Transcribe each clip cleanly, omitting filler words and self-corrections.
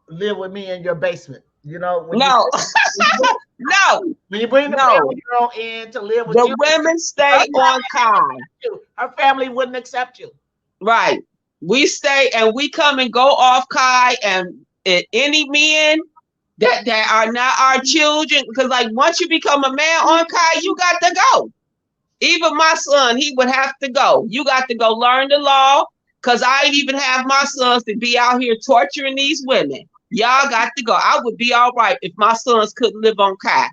live with me in your basement. You know, No, no, when you bring the no. family girl in to live with The you, women her stay on family wouldn't Kai. accept you. Her family wouldn't accept you. Right. We stay and we come and go off Kai and any men that are not our children, because like once you become a man on Kai, you got to go. Even my son, he would have to go. You got to go learn the law, because I even have my sons to be out here torturing these women. Y'all got to go. I would be all right if my sons couldn't live on Kai.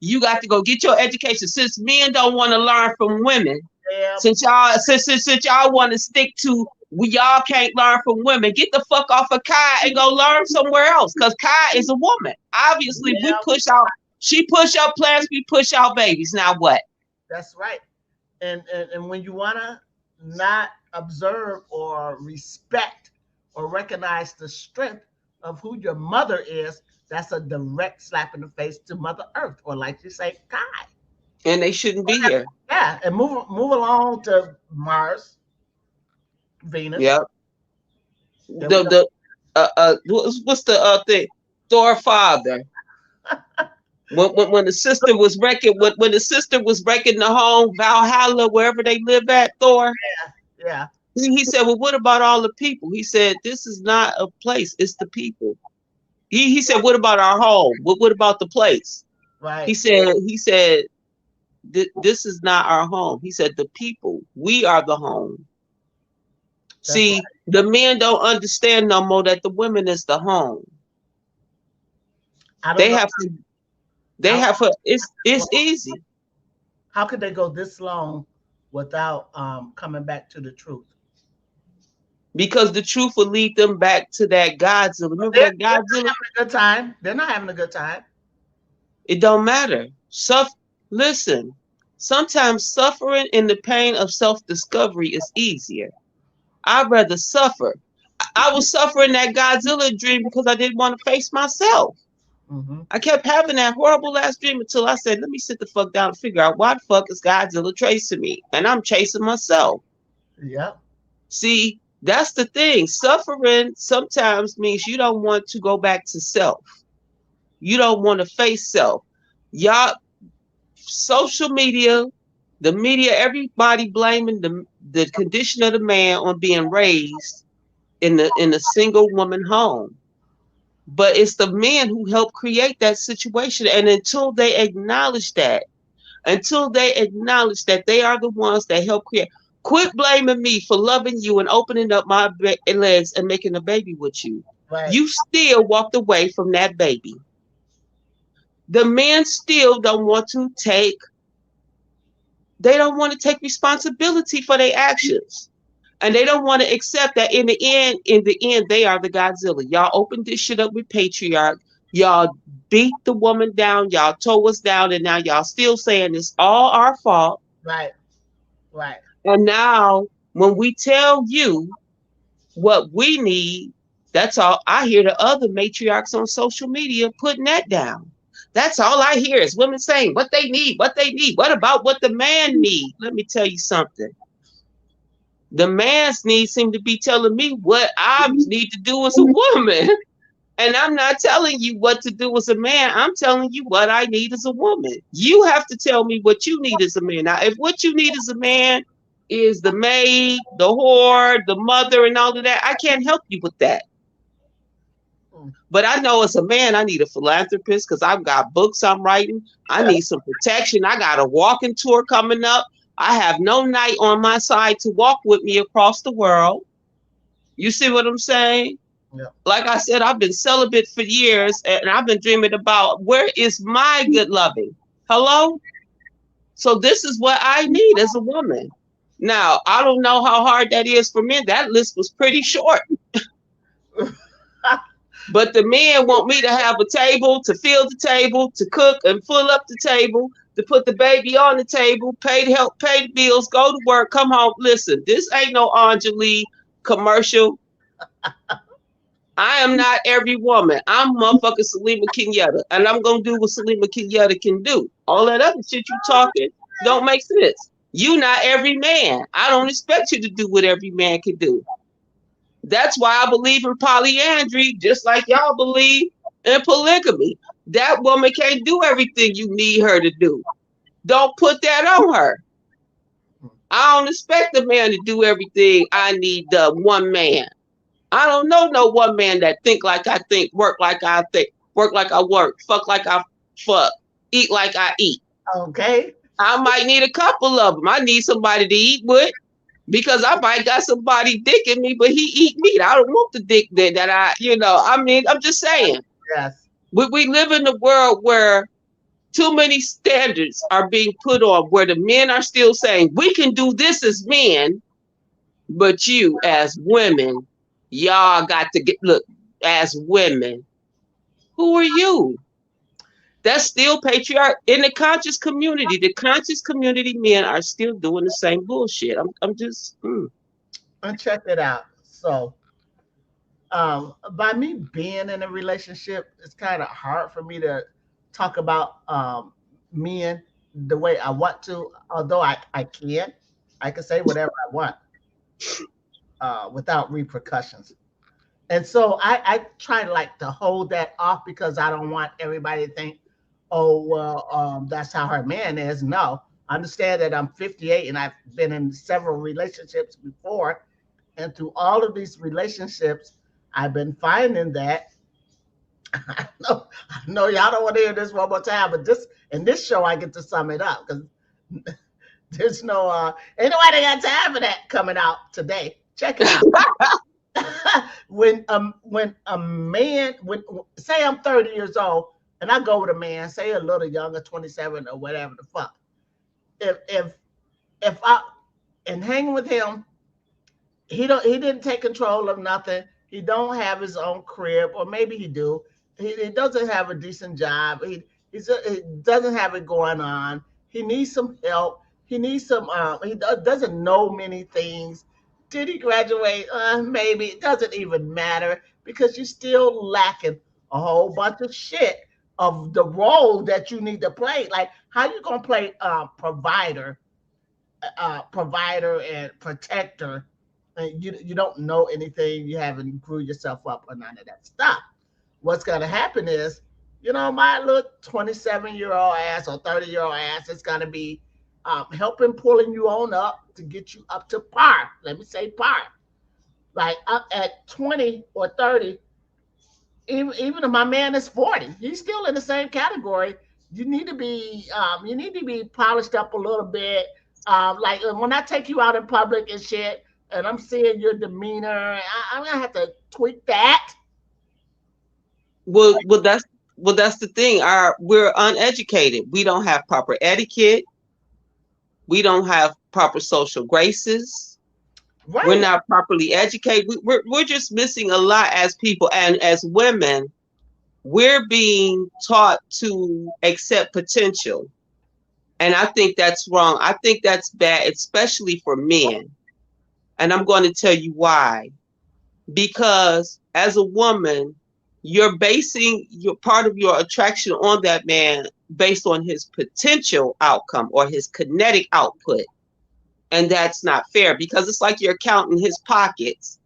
You got to go get your education. Since men don't want to learn from women, Yeah, since y'all want to stick to y'all can't learn from women, get the fuck off of Kai and go learn somewhere else. Because Kai is a woman. Obviously, we yeah, push out. She push out plants. We push out babies. Now what? that's right. And when you wanna not observe or respect or recognize the strength of who your mother is, that's a direct slap in the face to Mother Earth, or like you say, God. And they shouldn't be here. Yeah, and move along to Mars, Venus. Yeah. That we don't. The what's the thing? Thor father. When the sister was wrecking when the sister was wrecking the home Valhalla wherever they live at Thor. Yeah, He said, well, what about all the people? He said, this is not a place, it's the people. He said, what about our home? What about the place? right. He said, this is not our home. He said, the people, we are the home. That's right. See, the men don't understand no more that the women is the home. I don't They know have to, they how have to, it's easy. how could they go this long without coming back to the truth? Because the truth will lead them back to that Godzilla. But Remember that they're not Godzilla? having a good time. They're not having a good time. It don't matter. Listen, sometimes suffering in the pain of self-discovery is easier. I'd rather suffer. I was suffering that Godzilla dream because I didn't want to face myself. Hmm. I kept having that horrible ass dream until I said, let me sit the fuck down and figure out why the fuck is Godzilla chasing me? And I'm chasing myself. Yep. See, that's the thing. Suffering sometimes means you don't want to go back to self. You don't want to face self. Y'all, social media, the media, everybody blaming the condition of the man on being raised in a single woman home. But it's the men who help create that situation. And until they acknowledge that they are the ones that help create, quit blaming me for loving you and opening up my legs and making a baby with you. Right. You still walked away from that baby. The men still don't want to take they don't want to take responsibility for their actions. And they don't want to accept that in the end, they are the Godzilla. Y'all opened this shit up with patriarch. Y'all beat the woman down. Y'all tore us down. And now y'all still saying it's all our fault. Right. Right. And now when we tell you what we need, that's all I hear the other matriarchs on social media putting that down. That's all I hear is women saying what they need, what they need. What about what the man needs? Let me tell you something. The man's needs seem to be telling me what I need to do as a woman. And I'm not telling you what to do as a man. I'm telling you what I need as a woman. You have to tell me what you need as a man. Now, if what you need as a man is the maid, the whore, the mother, and all of that, I can't help you with that. Mm. But I know as a man, I need a philanthropist because I've got books I'm writing. I need some protection. I got a walking tour coming up. I have no knight on my side to walk with me across the world. You see what I'm saying? Yeah. Like I said, I've been celibate for years and I've been dreaming about where is my good loving? Hello? So this is what I need as a woman. Now, I don't know how hard that is for men. That list was pretty short. But the men want me to have a table, to fill the table, to cook and fill up the table, to put the baby on the table, pay the help, pay the bills, go to work, come home. Listen, this ain't no Anjali commercial. I am not every woman. I'm motherfucking Salima Kenyatta, and I'm gonna do what Salima Kenyatta can do. All that other shit you talking don't make sense. You not every man. I don't expect you to do what every man can do. That's why I believe in polyandry, just like y'all believe in polygamy. That woman can't do everything you need her to do. Don't put that on her. I don't expect a man to do everything I need the one man. I don't know no one man that think like I think, work like I work, fuck like I fuck, eat like I eat. Okay. I might need a couple of them. I need somebody to eat with because I might got somebody dicking me, but he eat meat. I don't want the dick that I mean, I'm just saying. Yes. We live in a world where too many standards are being put on where the men are still saying, we can do this as men, but you as women, y'all got to get, look, as women, who are you? That's still patriarch in the conscious community. The conscious community men are still doing the same bullshit. I'm just, And check it out. So, by me being in a relationship, it's kind of hard for me to talk about men the way I want to. Although I can say whatever I want without repercussions. And so I try like to hold that off because I don't want everybody to think, oh well, that's how her man is. No, understand that I'm 58 and I've been in several relationships before, and through all of these relationships, I've been finding that I know y'all don't want to hear this one more time, but this in this show I get to sum it up because there's no ain't nobody got time for that coming out today. Check it out. When a man when say I'm 30 years old and I go with a man, say a little younger, 27 or whatever the fuck. If I and hanging with him, he didn't take control of nothing. He don't have his own crib, or maybe he do. He doesn't have a decent job. He doesn't have it going on. He needs some help. He needs some. Doesn't know many things. Did he graduate? Maybe it doesn't even matter because you're still lacking a whole bunch of shit of the role that you need to play. Like how you gonna play provider and protector, and you don't know anything, you haven't grew yourself up or none of that stuff. What's gonna happen is, my little 27-year-old ass or 30-year-old ass is gonna be helping pulling you on up to get you up to par. Let me say par. Like up at 20 or 30, even if my man is 40, he's still in the same category. You need to be polished up a little bit. Like when I take you out in public and shit, and I'm seeing your demeanor, I'm gonna have to tweak that. well, well, that's that's the thing. We're uneducated. We don't have proper etiquette. We don't have proper social graces. We're Right. not properly educated. We're just missing a lot as people and as women. We're being taught to accept potential. And I think that's wrong. I think that's bad, especially for men. And I'm going to tell you why. Because as a woman, you're basing your part of your attraction on that man based on his potential outcome or his kinetic output. And that's not fair because it's like you're counting his pockets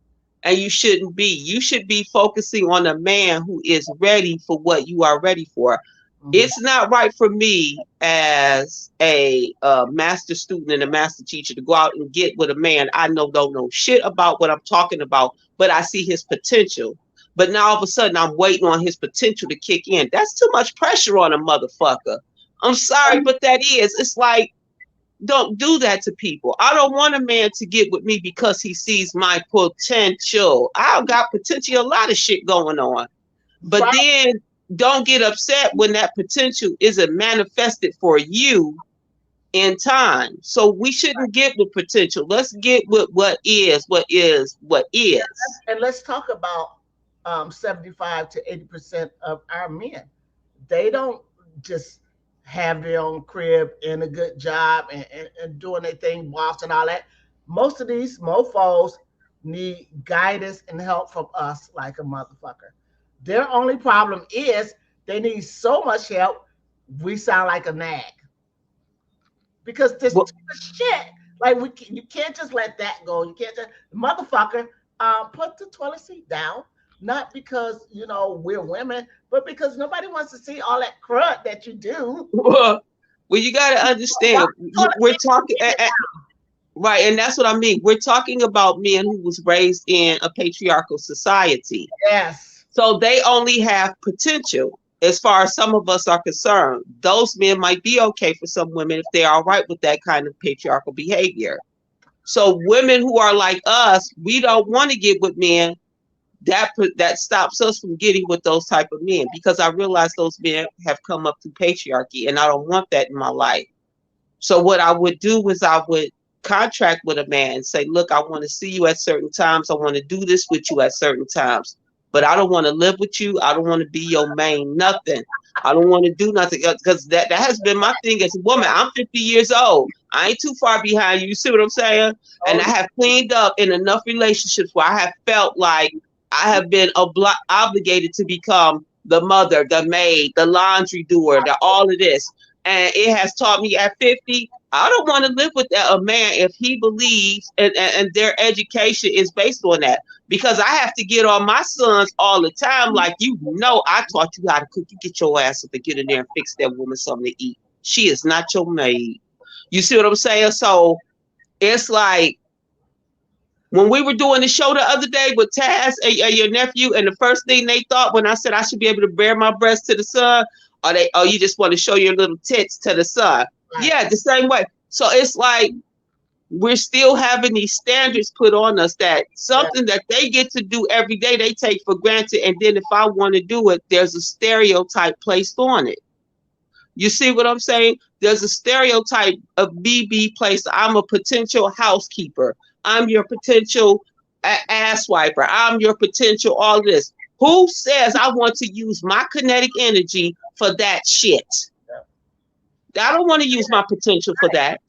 and you shouldn't be. You should be focusing on a man who is ready for what you are ready for. Mhm. It's not right for me as a master student and a master teacher to go out and get with a man I know don't know shit about what I'm talking about, but I see his potential. But now all of a sudden I'm waiting on his potential to kick in. That's too much pressure on a motherfucker. I'm sorry, but that is. It's like, don't do that to people. I don't want a man to get with me because he sees my potential. I've got potential, a lot of shit going on. But Right. then don't get upset when that potential isn't manifested for you in time. So we shouldn't get with potential. Let's get with what is, what is. And let's talk about 75 to 80% of our men. They don't just have their own crib and a good job and doing their thing, boss and all that. Most of these mofos need guidance and help from us like a motherfucker. Their only problem is they need so much help, we sound like a nag because there's Well, too much shit. Like you can't just let that go. You can't just motherfucker. put the toilet seat down. Not because we're women, but because nobody wants to see all that crud that you do. Well, you got to Why understand, the toilet we're seat? talking, Keep it right, and that's what I mean. We're talking about men who was raised in a patriarchal society. down. Yes. So they only have potential as far as some of us are concerned. Those men might be okay for some women if they're all right with that kind of patriarchal behavior. So women who are like us, we don't want to get with men that stops us from getting with those type of men because I realize those men have come up through patriarchy and I don't want that in my life. So what I would do is I would contract with a man and say, look, I want to see you at certain times. I want to do this with you at certain times. But I don't want to live with you. I don't want to be your main nothing. I don't want to do nothing because that has been my thing as a woman. I'm 50 years old. I ain't too far behind you. You see what I'm saying? And Oh, I have cleaned up in enough relationships where I have felt like I have been obligated to become the mother, the maid, the laundry doer, all of this. And it has taught me at 50, I don't want to live with a man if he believes and their education is based on that. Because I have to get on my sons all the time, like, I taught you how to cook. You get your ass up and get in there and fix that woman something to eat. She is not your maid. You see what I'm saying? So it's like when we were doing the show the other day with Taz and your nephew, and the first thing they thought when I said I should be able to bare my breast to the sun, you just want to show your little tits to the sun. right. Yeah, the same way. So it's like we're still having these standards put on us that Yeah. something that they get to do every day they take for granted. And then if I want to do it, there's a stereotype placed on it. You see what I'm saying? There's a stereotype of BB placed. I'm a potential housekeeper. I'm your potential ass wiper. I'm your potential all this. Who says I want to use my kinetic energy for that shit? Yeah. I don't want to use my potential for that.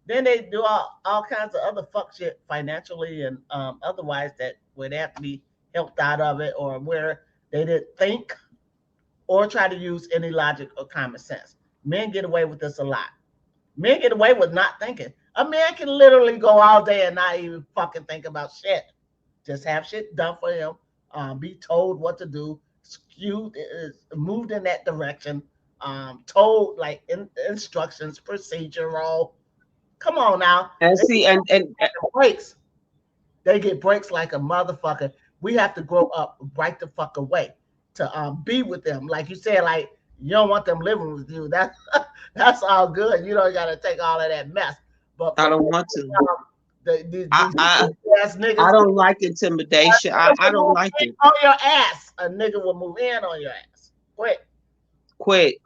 Then they do all kinds of other fuck shit financially and otherwise that would have to be helped out of it, or where they didn't think or try to use any logic or common sense. Men get away with this a lot. Men get away with not thinking. A man can literally go all day and not even fucking think about shit. Just have shit done for him. Be told what to do. Skewed is moved in that direction. Told like instructions, procedural. Come on now. And They see, and get breaks. They get breaks like a motherfucker. We have to grow up right the fuck away to be with them. Like you said, like you don't want them living with you. That's all good. You don't got to take all of that mess. But I for don't want to. I these I ass I niggas, don't like intimidation. I don't move like in it. on your ass. A nigga will move in on your ass. Quick. Quick.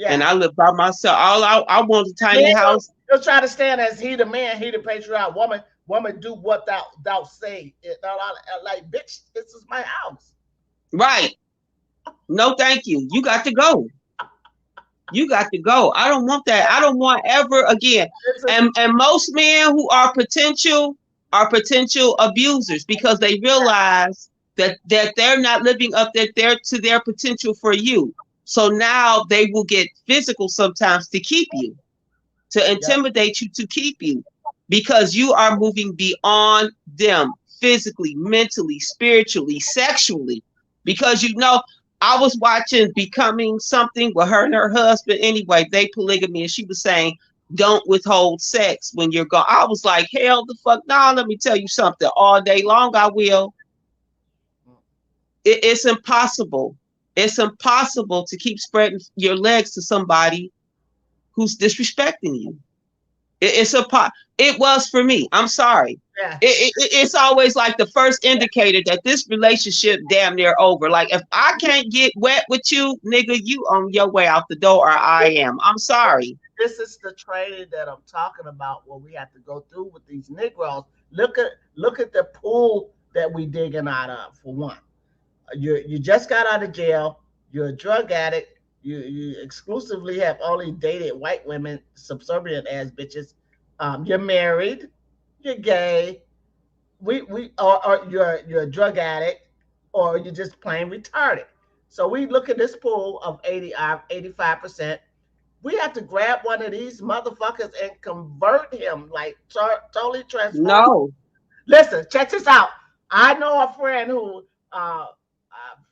And Yeah. I live by myself. I want a Man, tiny house. you'll try to stand as he the man, he the patriarch. Woman, do what thou say. Like, bitch, this is my house. Right. No, thank you. You got to go. You got to go. I don't want that. I don't want ever again. This is And most men who are potential abusers because they realize that they're not living up to their potential for you. So now they will get physical sometimes to keep you, to yep, intimidate you, to keep you, because you are moving beyond them physically, mentally, spiritually, sexually. Because I was watching Becoming Something with her and her husband. Anyway, they polygamy, and she was saying, don't withhold sex when you're gone. I was like, hell the fuck no, let me tell you something. All day long I will. It's impossible. It's impossible to keep spreading your legs to somebody who's disrespecting you. It's a pot. It was for me. I'm sorry. yeah. It's always like the first indicator that this relationship damn near over. Like if I can't get wet with you, nigga, you on your way out the door, or I am. I'm sorry. This is the training that I'm talking about. What we have to go through with these Negroes. Look at the pool that we digging out of. For one, you just got out of jail. You're a drug addict. You exclusively have only dated white women, subservient ass bitches. You're married. You're gay. We or you're a drug addict, or you're just plain retarded. So we look at this pool of 85%. We have to grab one of these motherfuckers and convert him, like totally transform. No. Listen, check this out. I know a friend who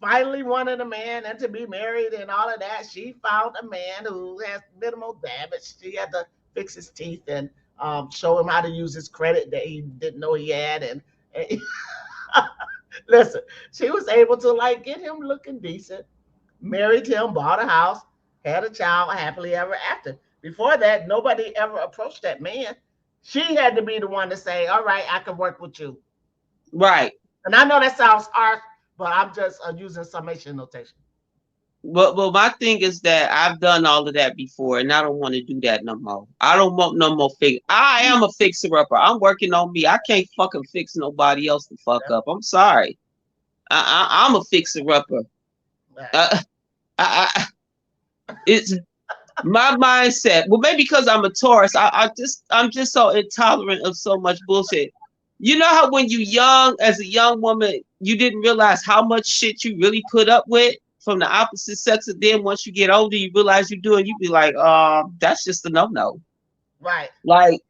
finally wanted a man and to be married and all of that. She found a man who has minimal damage. She had to fix his teeth and show him how to use his credit that he didn't know he had. And listen, she was able to like get him looking decent, married him, bought a house, had a child happily ever after. Before that, nobody ever approached that man. She had to be the one to say, "All right, I can work with you." Right. And I know that sounds harsh, but I'm just using summation notation. Well, my thing is that I've done all of that before, and I don't want to do that no more. I don't want no more fix. I am a fixer upper. I'm working on me. I can't fucking fix nobody else to fuck up. I'm sorry. I'm a fixer upper. Right. Uh, I, it's my mindset. Well, maybe because I'm a Taurus, I'm just so intolerant of so much bullshit. You know how when you young, as a young woman, you didn't realize how much shit you really put up with from the opposite sex, and then once you get older, you realize you do, and you be like, that's just a no. Right. Like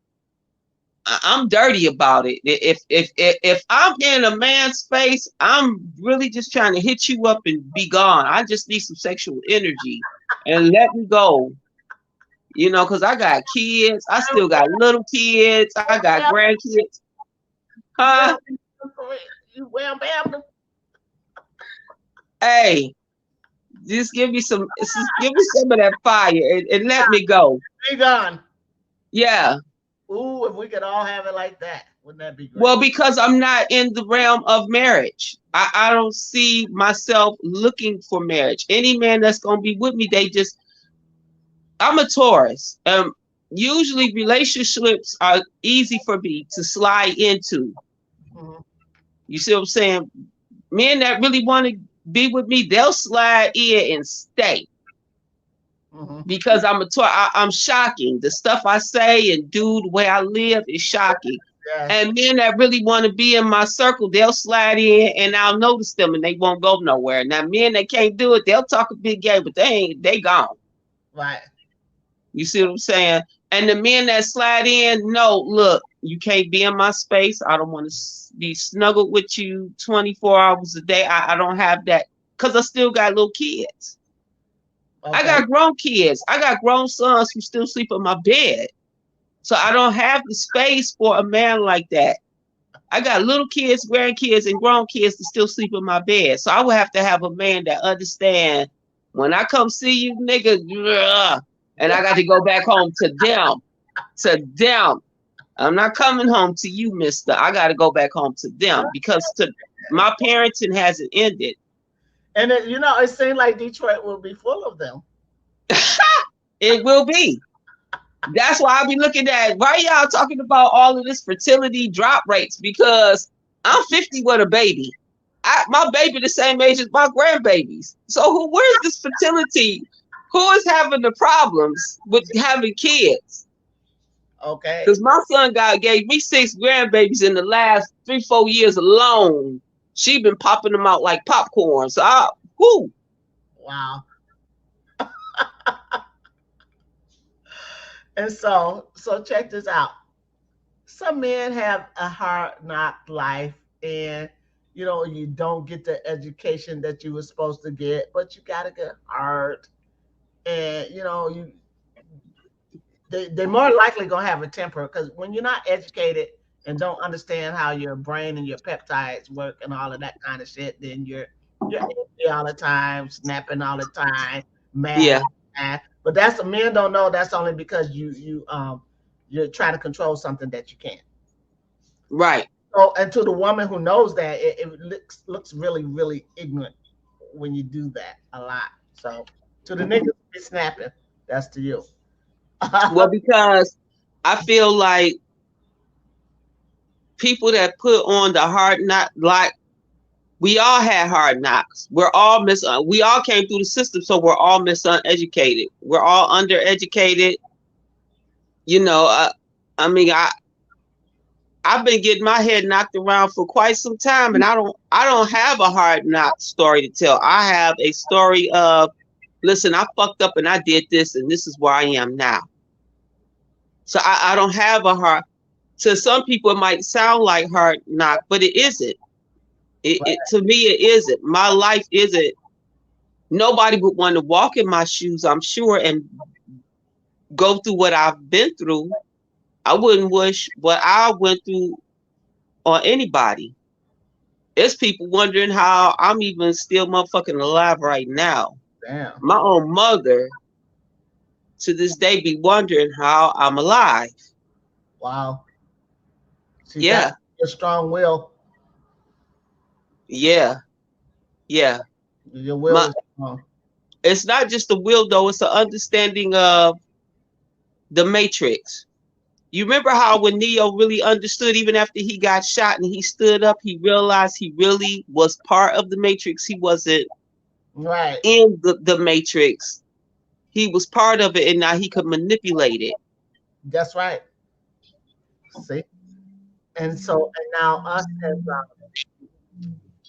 I'm dirty about it. If I'm in a man's space, I'm really just trying to hit you up and be gone. I just need some sexual energy and let me go. You know, because I got kids. I still got little kids. I got grandkids. You Huh? well, you well, bam. Hey, just give me some of that fire and let me go. Be gone. Yeah. Ooh, if we could all have it like that, wouldn't that be great? Well, because I'm not in the realm of marriage. I don't see myself looking for marriage. Any man that's gonna be with me, I'm a Taurus. Usually relationships are easy for me to slide into. Mhm, You see what I'm saying? Men that really want to be with me, they'll slide in and stay mhm. because I'm shocking. The stuff I say and do, the way I live is shocking. Yes. And men that really want to be in my circle, they'll slide in and I'll notice them and they won't go nowhere. Now, men that can't do it, they'll talk a big game, but they gone. Right. You see what I'm saying? And the men that slide in, no, look, you can't be in my space. I don't want to be snuggled with you 24 hours a day. I don't have that because I still got little kids. I Okay. got grown kids. I got grown sons who still sleep in my bed. So I don't have the space for a man like that. I got little kids, grandkids, and grown kids to still sleep in my bed. So I would have to have a man that understand when I come see you, nigga, and I got to go back home to them. To them. I'm not coming home to you, mister. I got to go back home to them because my parenting hasn't ended. And it seemed like Detroit will be full of them. It will be. That's why I be looking at why y'all talking about all of this fertility drop rates because I'm 50 with a baby. My baby the same age as my grandbabies. So where's this fertility? Who is having the problems with having kids? Okay. Because my son gave me 6 grandbabies in the last 3-4 years alone. She been popping them out like popcorn. So who? Wow. And so check this out. Some men have a hard knock life, and you don't get the education that you were supposed to get, but you got to get hard, and they're more likely gonna have a temper because when you're not educated and don't understand how your brain and your peptides work and all of that kind of shit, then you're angry all the time, snapping all the time, mad all Yeah, the time. But that's men don't know that's only because you're trying to control something that you can't. right. So, and to the woman who knows that, it looks really really ignorant when you do that a lot. So to the niggas who be snapping, that's to you. Well, because I feel like people that put on the hard knock, like we all had hard knocks. We all came through the system, so we're all miseducated. We're all undereducated. You know, I mean, I've been getting my head knocked around for quite some time, and I don't have a hard knock story to tell. I have a story of, listen, I fucked up and I did this, and this is where I am now. So I don't have a hard. To some people, it might sound like hard knock, but it isn't. It to me it isn't. My life isn't. Nobody would want to walk in my shoes, I'm sure, and go through what I've been through. I wouldn't wish what I went through on anybody. There's people wondering how I'm even still motherfucking alive right now. Damn. My own mother to this day be wondering how I'm alive. Wow. See, that's Yeah, your strong will. yeah, yeah. Your will My is strong. it's not just the will though, it's the understanding of the matrix. You remember how when Neo really understood, even after he got shot and he stood up, he realized he really was part of the matrix. He wasn't Right. in the matrix. He was part of it and now he could manipulate it. That's right. See? And so, and now us as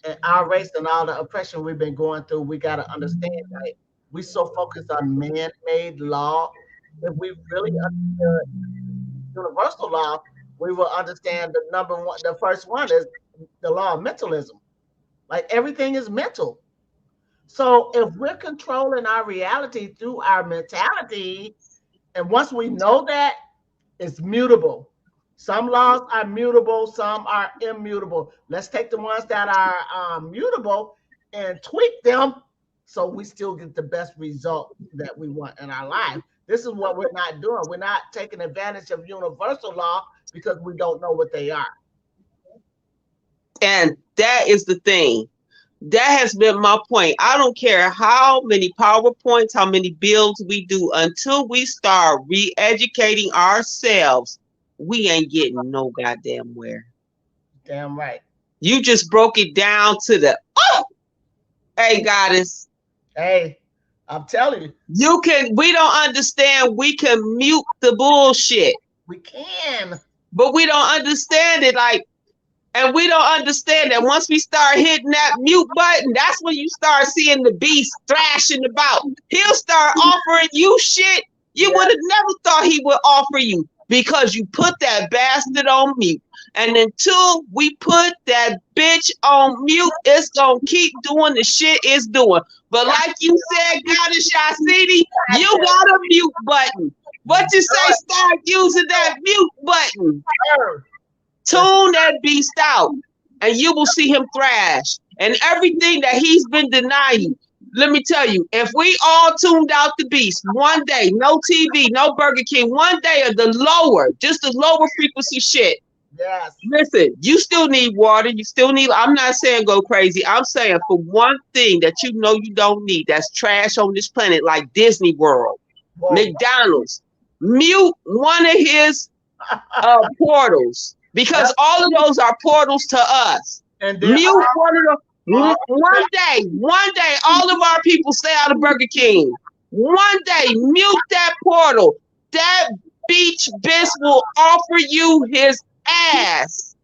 in our race and all the oppression we've been going through, we got to understand, like, we so focused on man-made law. If we really understood universal law, we will understand the number one, the first one is the law of mentalism. Like everything is mental. So if we're controlling our reality through our mentality, and once we know that, it's mutable. Some laws are mutable, some are immutable. Let's take the ones that are mutable and tweak them so we still get the best result that we want in our life. This is what we're not doing. We're not taking advantage of universal law because we don't know what they are. And that is the thing. That has been my point. I don't care how many PowerPoints, how many builds we do until we start re-educating ourselves, we ain't getting no goddamn where. Damn right. You just broke it down to the oh, hey goddess. Hey, I'm telling you, You can we don't understand we can mute the bullshit, we can. but we don't understand it like and we don't understand that once we start hitting that mute button, that's when you start seeing the beast thrashing about. He'll start offering you shit you Yeah, would have never thought he would offer you because you put that bastard on mute. And until we put that bitch on mute, it's gonna keep doing the shit it's doing. But like you said, Goddess Yahsinni, you got a mute button. What you say? Start using that mute button. sir. That's Tune that beast out, and you will see him thrash. And everything that he's been denying, let me tell you, if we all tuned out the beast one day, no TV, no Burger King, one day of the lower, just the lower frequency shit. yes. Listen, you still need water. You still need, I'm not saying go crazy. I'm saying for one thing that you know you don't need, that's trash on this planet, like Disney World, Whoa. McDonald's, mute one of his portals Yep. because all of those are portals to us. And then Mute one of all the one day, all of our people stay out of Burger King. One day, mute that portal. That beach bitch will offer you his ass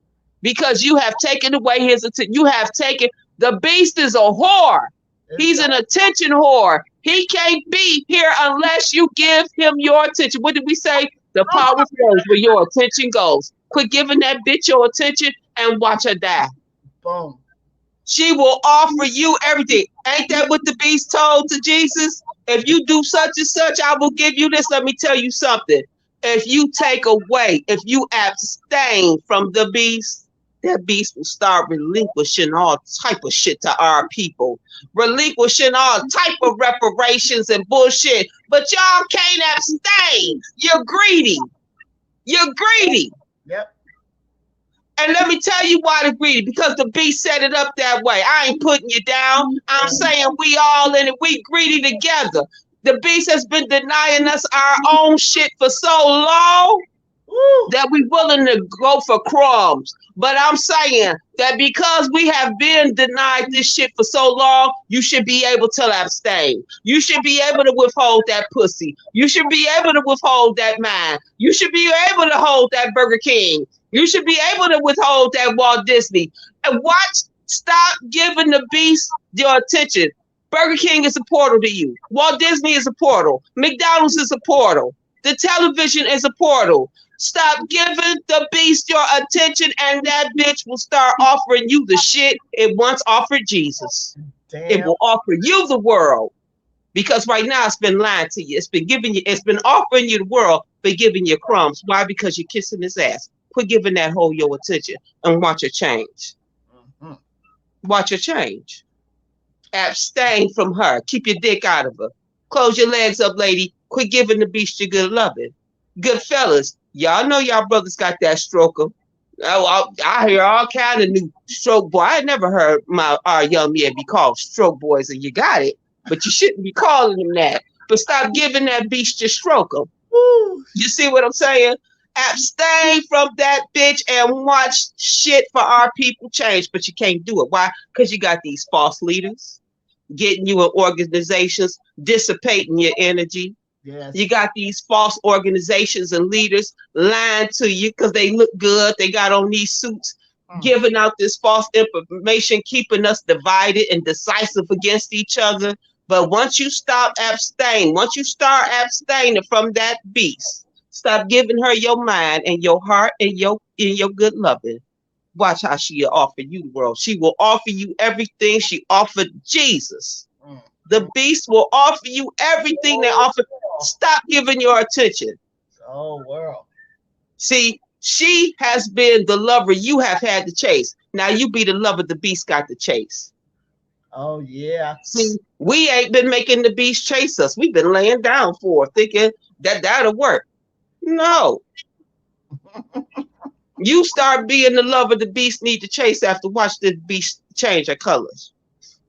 because you have taken away his attention. You have taken the beast is a whore. it's He's an attention whore. He can't be here unless you give him your attention. What did we say? The power flows where your attention goes. Quit giving that bitch your attention and watch her die. boom. She will offer you everything. Ain't that what the beast told to Jesus? If you do such and such, I will give you this. Let me tell you something. If you take away, if you abstain from the beast, that beast will start relinquishing all type of shit to our people, relinquishing all type of reparations and bullshit. But y'all can't abstain. You're greedy. You're greedy. Yep. And let me tell you why the greedy, because the beast set it up that way. I ain't putting you down. I'm saying we all in it. We greedy together. The beast has been denying us our own shit for so long Woo. that we willing to go for crumbs. But I'm saying that because we have been denied this shit for so long, you should be able to abstain. You should be able to withhold that pussy. You should be able to withhold that mind. You should be able to hold that Burger King. You should be able to withhold that Walt Disney. And watch, stop giving the beast your attention. Burger King is a portal to you. Walt Disney is a portal. McDonald's is a portal. The television is a portal. Stop giving the beast your attention, and that bitch will start offering you the shit it once offered Jesus. It Damn. will offer you the world because right now it's been lying to you. It's been offering you the world, but giving you crumbs. Why? Because you're kissing his ass. Quit giving that hoe your attention and watch her change. Mhm. Watch her change. Abstain from her. Keep your dick out of her. Close your legs up, lady. Quit giving the beast your good loving. Good fellas, y'all know y'all brothers got that stroker. I hear all kind of new stroke boy. I never heard our young men be called stroke boys, and you got it, but you shouldn't be calling them that. But stop giving that beast your stroker. Woo. You see what I'm saying? Abstain from that bitch and watch shit for our people change, but you can't do it. Why? Because you got these false leaders getting you in organizations, dissipating your energy. You Yes. got these false organizations and leaders lying to you because they look good. They got on these suits, Mm. giving out this false information, keeping us divided and decisive against each other. But once you start abstaining from that beast, stop giving her your mind and your heart and your good loving. Watch how she'll offer you the world. She will offer you everything she offered Jesus. Mm. The Mm. beast will offer you everything they Oh, offer. Stop giving your attention. oh, world. See, she has been the lover you have had to chase. Now you be the lover the beast got to chase. Oh, yeah. See, we ain't been making the beast chase us. We've been laying down for thinking that that'll work. No. You start being the lover the beast need to chase after watch the beast change her colors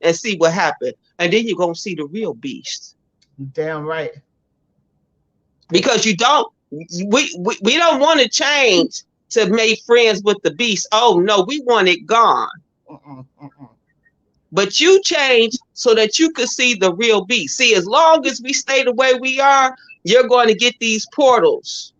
and see what happened. And then you're gonna see the real beast. Damn right. Cause Because we don't want to change to make friends with the beast. Oh no, we want it gone. mm-mm, mm-mm. But you change so that you could see the real beast. See, as long as we stay the way we are, you're going to get these portals,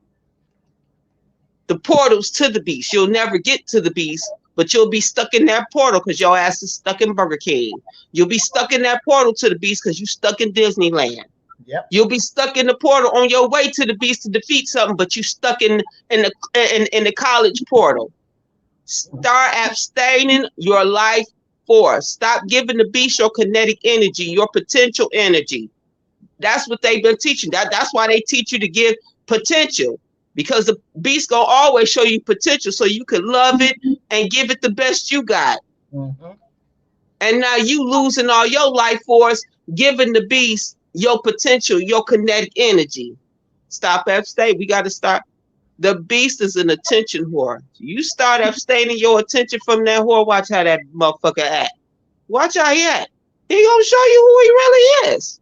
the portals to the beast. You'll never get to the beast, but you'll be stuck in that portal because your ass is stuck in Burger King. You'll be stuck in that portal to the beast because you stuck in Disneyland. Yep. You'll be stuck in the portal on your way to the beast to defeat something, but you stuck in the college portal. Start abstaining your life force. Stop giving the beast your kinetic energy, your potential energy. That's what they've been teaching. That's why they teach you to give potential. Because the beast gonna always show you potential so you can love it and give it the best you got. Mm-hmm. And now you losing all your life force, giving the beast your potential, your kinetic energy. Stop abstain. We got to start. The beast is an attention whore. You start abstaining your attention from that whore, watch how that motherfucker act. Watch how he act. He gonna show you who he really is.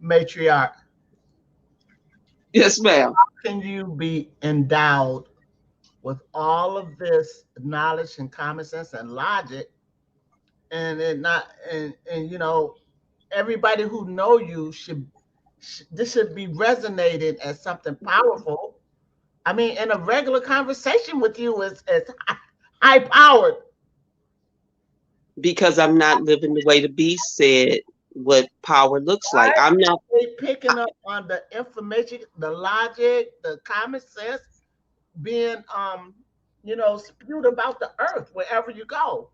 Matriarch, Yes, ma'am. can you be endowed with all of this knowledge and common sense and logic, and it not and everybody who know you this should be resonating as something powerful. I mean, in a regular conversation with you is high powered. Because I'm not living the way the beast said what power looks like. Right? I'm not. They picking up on the information, the logic, the common sense being spewed about the earth wherever you go.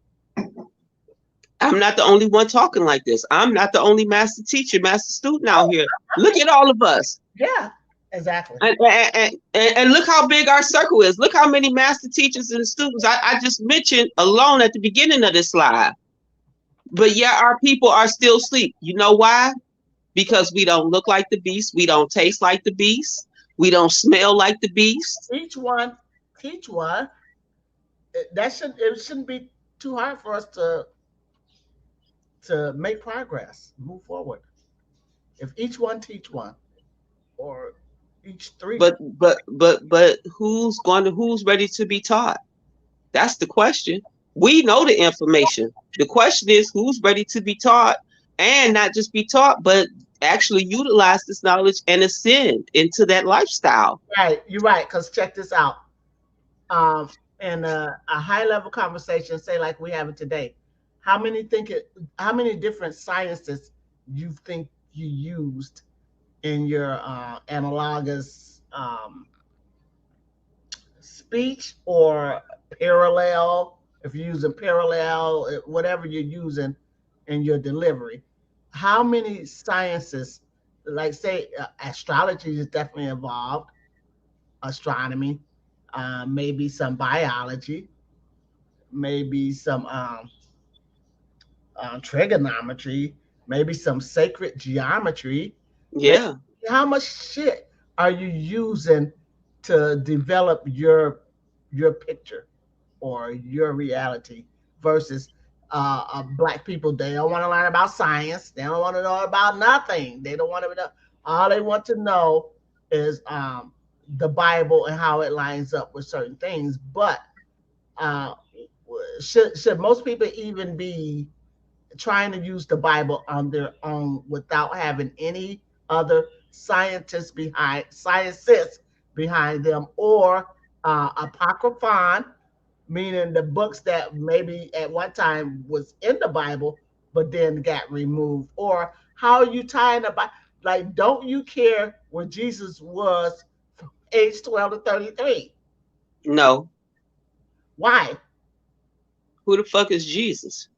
I'm not the only one talking like this. I'm not the only master teacher, master student out here. Look at all of us. Yeah, exactly. And look how big our circle is. Look how many master teachers and students I just mentioned alone at the beginning of this slide. But yet our people are still asleep. You know why? Because we don't look like the beast. We don't taste like the beast. We don't smell like the beast. Each one teach one. It shouldn't be too hard for us to make progress, move forward. If each one teach one, or each three. But who's ready to be taught? That's the question. We know the information. The question is who's ready to be taught and not just be taught, but actually utilize this knowledge and ascend into that lifestyle. Right, you're right. Because check this out. In a high level conversation, say like we have it today, how many think it? How many different sciences you think you used in your analogous? um, speech or parallel, if you're using parallel, whatever you're using in your delivery, how many sciences, like say astrology is definitely involved, astronomy, maybe some biology, maybe some trigonometry, maybe some sacred geometry. Maybe, Yeah. how much shit are you using to develop your picture or your reality versus black people? They don't want to learn about science. They don't want to know about nothing. They don't want to know. All they want to know is the Bible and how it lines up with certain things. But uh, should most people even be trying to use the Bible on their own without having any other scientists behind them, or apocryphon, meaning the books that maybe at one time was in the Bible but then got removed? Or how are you tying the Bible? Like, don't you care where Jesus was from age 12 to 33? No. Why? Who the fuck is Jesus?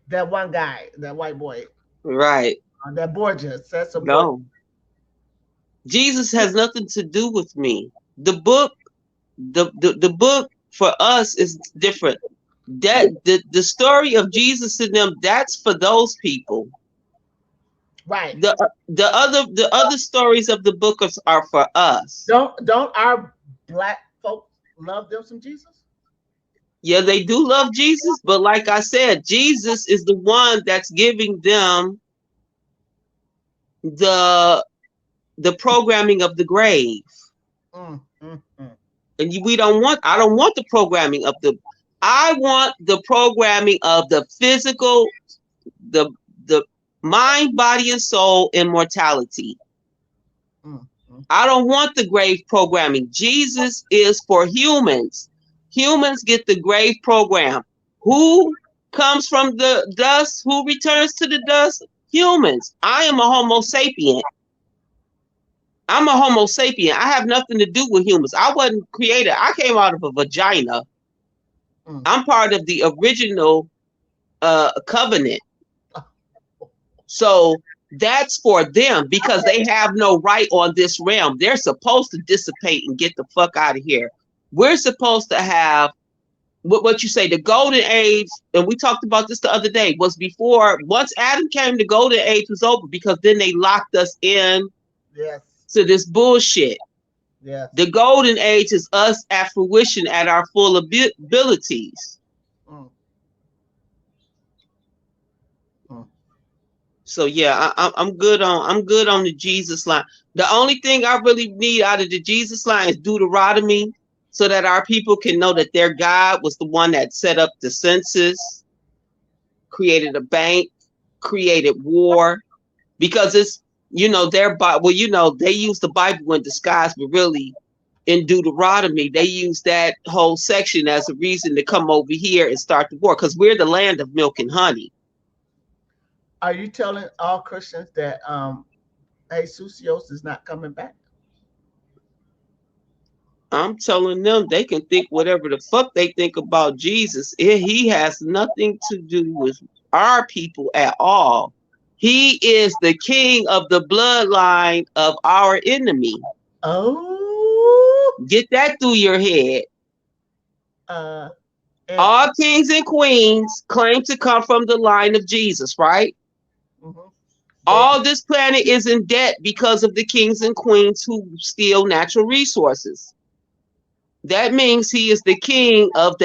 That one guy, that white boy, Right. that Borgia, Cesar Borgia. No. Jesus has nothing to do with me. The book, the book for us is different. That the story of Jesus in them, that's for those people. Right. The other stories of the book are for us. Don't our black folks love them some Jesus? Yeah, they do love Jesus, but like I said, Jesus is the one that's giving them the the programming of the grave. Mm, mm, mm. And we don't want, I don't want the programming of the, I want the programming of the physical, the mind, body, and soul immortality. Mm, mm. I don't want the grave programming. Jesus is for humans. Humans get the grave program. Who comes from the dust? Who returns to the dust? Humans. I am a Homo sapien. I'm a Homo sapien. I have nothing to do with humans. I wasn't created. I came out of a vagina. Mm. I'm part of the original covenant. So that's for them because they have no right on this realm. They're supposed to dissipate and get the fuck out of here. We're supposed to have what you say, the golden age, and we talked about this the other day, was before, once Adam came, the golden age was over because then they locked us in Yes. to this bullshit. Yes. The golden age is us at fruition at our full abilities. Mm, mm. So yeah, I'm good on the Jesus line. The only thing I really need out of the Jesus line is Deuteronomy, so that our people can know that their God was the one that set up the census, created a bank, created war, because it's, their Bible. Well, they use the Bible in disguise, but really in Deuteronomy they use that whole section as a reason to come over here and start the war because we're the land of milk and honey. Are you telling all Christians that Jesus is not coming back? I'm telling them they can think whatever the fuck they think about Jesus. He has nothing to do with our people at all. He is the king of the bloodline of our enemy. Oh, Get that through your head. uh, and All kings and queens claim to come from the line of Jesus, right? mhm. They All this planet is in debt because of the kings and queens who steal natural resources. That means he is the king of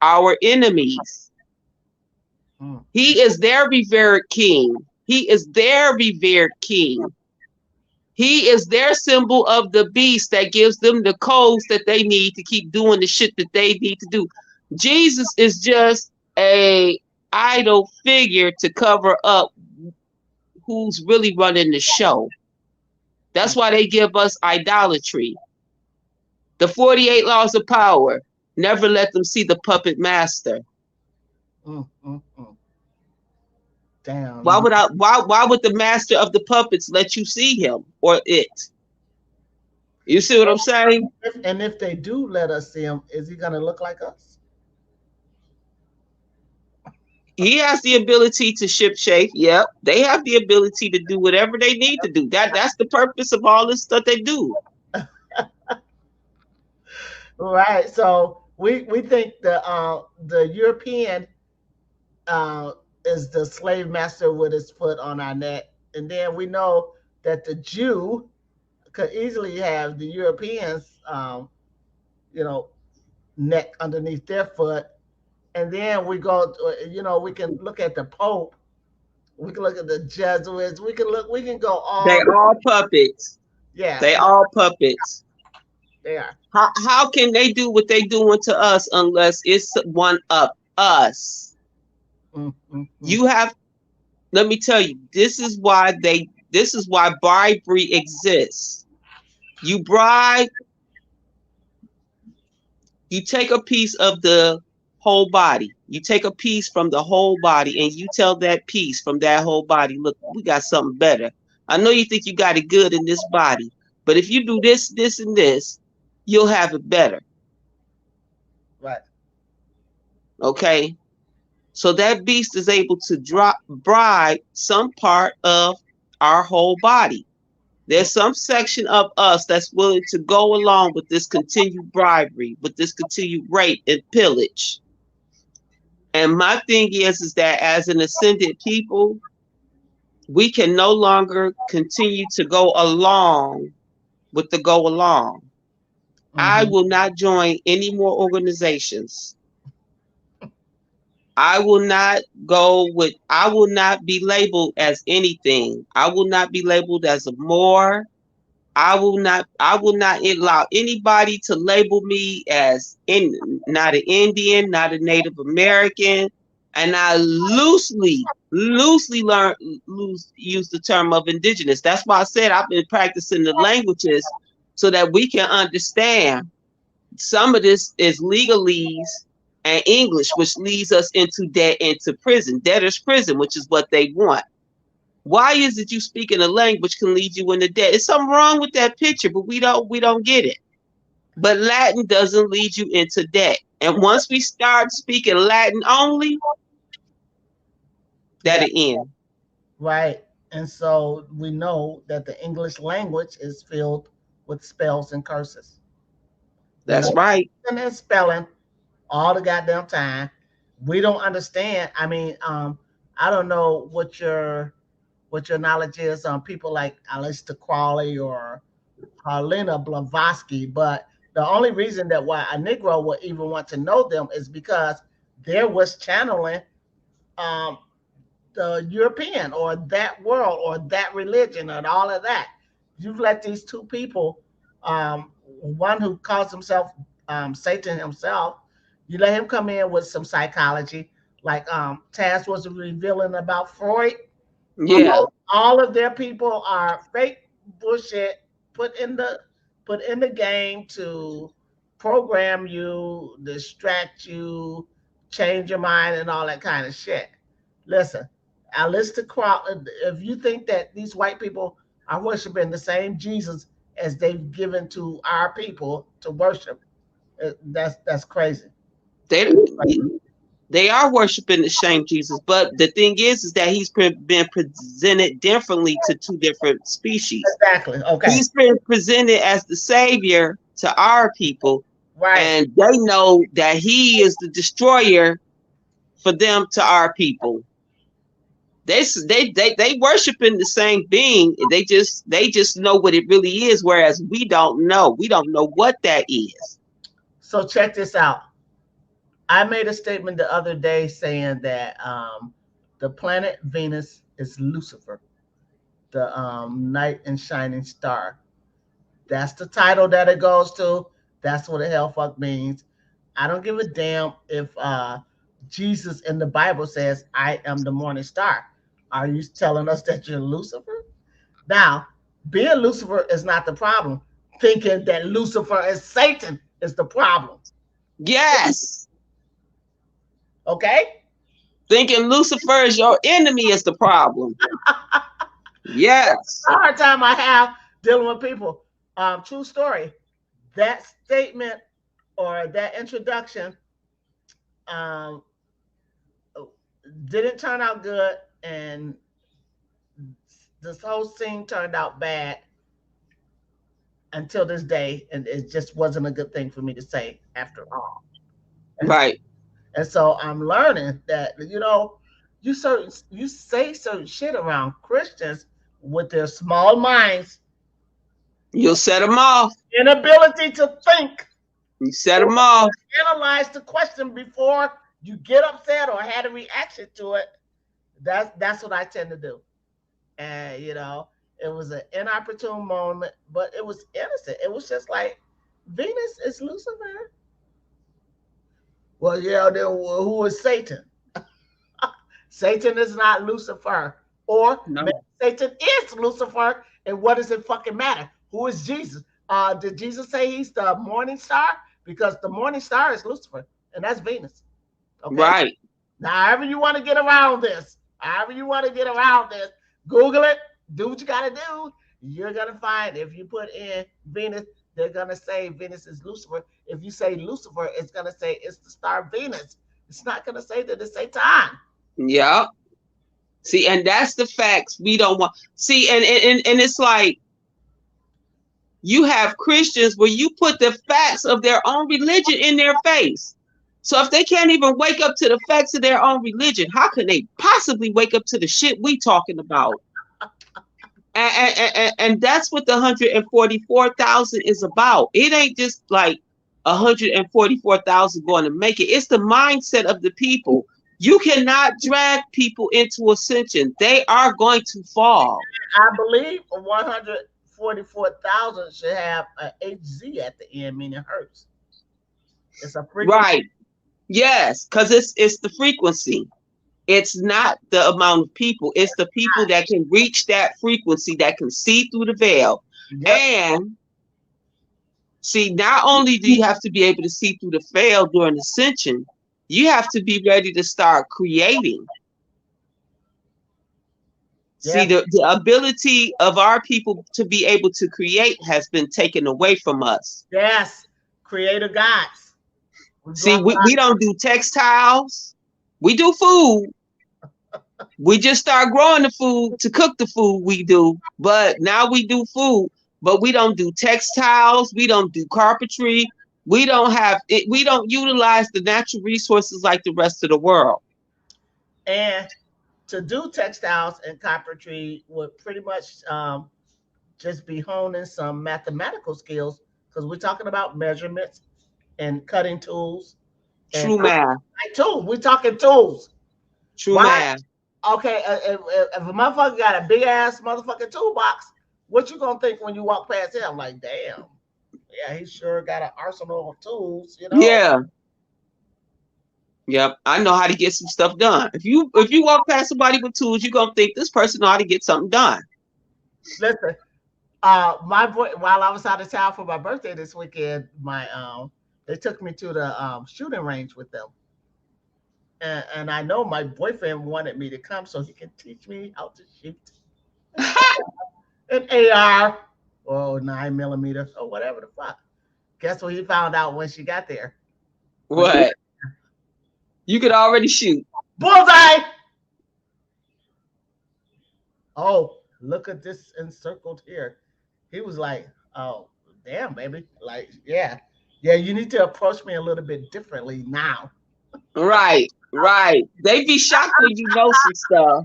our enemies. mm, He is their revered king. He is their revered king. He is their symbol of the beast that gives them the codes that they need to keep doing the shit that they need to do. Jesus is just a idol figure to cover up who's really running the show. That's why they give us idolatry. The 48 laws of power. Never let them see the puppet master. mm. Damn, Why would the master of the puppets let you see him or it? You see what I'm saying? And if they do let us see him, is he going to look like us? He has the ability to ship shape. Yep. They have the ability to do whatever they need to do. That's the purpose of all this stuff they do. Right. So we think the European uh, is the slave master with his foot on our neck, and then we know that the Jew could easily have the Europeans, you know, neck underneath their foot, and then we go, we can look at the Pope, we can look at the Jesuits, we can go They all, all puppets. yeah, They all puppets. they are. How can they do what they doing to us unless it's one up us? Mm, mm, mm. You have let me tell you, this is why bribery exists. You bribe, you take a piece of the whole body. You take a piece from the whole body and you tell that piece from that whole body, look, we got something better. I know you think you got it good in this body, but if you do this, this, and this, you'll have it better. Right. Okay? So that beast is able to bribe some part of our whole body. Mm, There's some section of us that's willing to go along with this continued bribery, with this continued rape and pillage. And my thing is that as an ascended people, we can no longer continue to go along with the go along. I mhm. will not join any more organizations. I will not be labeled as anything. I will not be labeled as a Moor. I will not allow anybody to label me as not an Indian, not a Native American. And I loosely use the term of indigenous. That's why I said I've been practicing the languages so that we can understand some of this is legalese and English, which leads us into debt, into prison, debtor's prison, which is what they want. Why is it you speaking a language can lead you into debt? There's something wrong with that picture, but we don't get it. But Latin doesn't lead you into debt. And once we start speaking Latin only, Yeah. that'll end. Right. And so we know that the English language is filled with spells and curses. We That's know right. and spelling all the goddamn time. We don't understand. I mean, I don't know what your knowledge is on people like Aleister Crowley or Helena Blavatsky, but the only reason that why a Negro would even want to know them is because there was channeling um, the European or that world or that religion and all of that. You've let these two people, one who calls himself Satan himself, you let him come in with some psychology, like Taz was revealing about Freud. Yeah. All of their people are fake bullshit put in the put in the game to program you, distract you, change your mind, and all that kind of shit. Listen, Alistair Crowley, if you think that these white people are worshiping the same Jesus as they've given to our people to worship, that's crazy. They they are worshiping the same Jesus, but the thing is that he's been presented differently to two different species. Exactly. Okay. He's been presented as the savior to our people, Right. and they know that he is the destroyer for them to our people. They worshiping the same being. They just know what it really is, whereas we don't know. We don't know what that is. So check this out. I made a statement the other day saying that the planet Venus is Lucifer, the night and shining star. That's the title that it goes to. That's what the hell fuck means. I don't give a damn if Jesus in the Bible says, I am the morning star. Are you telling us that you're Lucifer? Now, being Lucifer is not the problem. Thinking that Lucifer is Satan is the problem. Yes, Okay? thinking Lucifer is your enemy is the problem. Yes, A hard time I have dealing with people. True story. That statement or that introduction um, didn't turn out good, and this whole scene turned out bad until this day, and it just wasn't a good thing for me to say after all. And Right. and so I'm learning that you say certain shit around Christians with their small minds, You'll set them off. inability to think You set or them off. analyze the question before you get upset or had a reaction to it. That's what I tend to do. And it was an inopportune moment, but it was innocent. It was just like Venus is Lucifer. Well, yeah, then who is Satan? Satan is not Lucifer. Or maybe No. Satan is Lucifer, and what does it fucking matter? Who is Jesus? Did Jesus say he's the morning star? Because the morning star is Lucifer, and that's Venus. Okay? Right. Now, however you want to get around this, Google it, do what you got to do. You're going to find if you put in Venus, they're going to say Venus is Lucifer. If you say Lucifer, it's going to say it's the star Venus. It's not going to say that it's Satan. Yeah. See, and that's the facts we don't want. See, and it's like you have Christians where you put the facts of their own religion in their face. So if they can't even wake up to the facts of their own religion, how can they possibly wake up to the shit we talking about? And that's what the 144,000 is about. It ain't just like 144,000 going to make it. It's the mindset of the people. You cannot drag people into ascension. They are going to fall. I believe 144,000 should have a HZ at the end, meaning hertz. It's a frequency. Right. Yes, because it's the frequency. It's not the amount of people. It's the people that can reach that frequency, that can see through the veil. Yep. And see, not only do you have to be able to see through the veil during ascension, you have to be ready to start creating. See, Yes. the ability of our people to be able to create has been taken away from us. Yes. Creator gods. We go See, outside. we don't do textiles. We do food. We just start growing the food to cook the food we do. But now we do food, but we don't do textiles. We don't do carpentry. We don't have it. We don't utilize the natural resources like the rest of the world. And to do textiles and carpentry would pretty much just be honing some mathematical skills because we're talking about measurements and cutting tools and True math. tools. We're talking tools. True Why? math. Okay, if a motherfucker got a big ass motherfucking toolbox, what you gonna think when you walk past him? Like, damn, yeah, he sure got an arsenal of tools. Yeah. Yep. I know how to get some stuff done. If you walk past somebody with tools, you're gonna think this person know how to get something done. Listen, my boy, while I was out of town for my birthday this weekend, they took me to the shooting range with them, and I know my boyfriend wanted me to come so he can teach me how to shoot an AR or 9 millimeter or whatever the fuck. Guess what he found out when she got there? What? You could already shoot. Bullseye! Oh, look at this encircled here. He was like, oh, damn, baby. Like, yeah. Yeah, you need to approach me a little bit differently now. Right. Right. They be shocked when you know some stuff.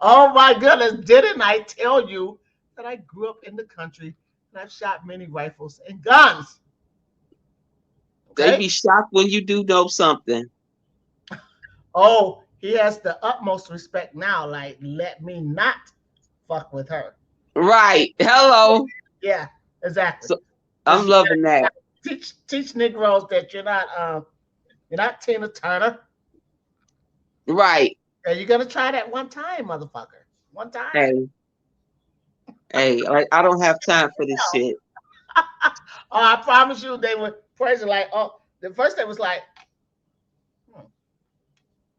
Oh my goodness. Didn't I tell you that I grew up in the country and I've shot many rifles and guns? They Okay. be shocked when you do know something. Oh, he has the utmost respect now. Like, let me not fuck with her. Right. Hello. Yeah, exactly. So I'm Just loving that. teach Negroes that you're not Tina Turner. Right. And you're gonna try that one time, motherfucker. One time. Hey. Hey. I don't have time for this shit. Oh, I promise you, they were praising like, oh, the first they was like, hmm,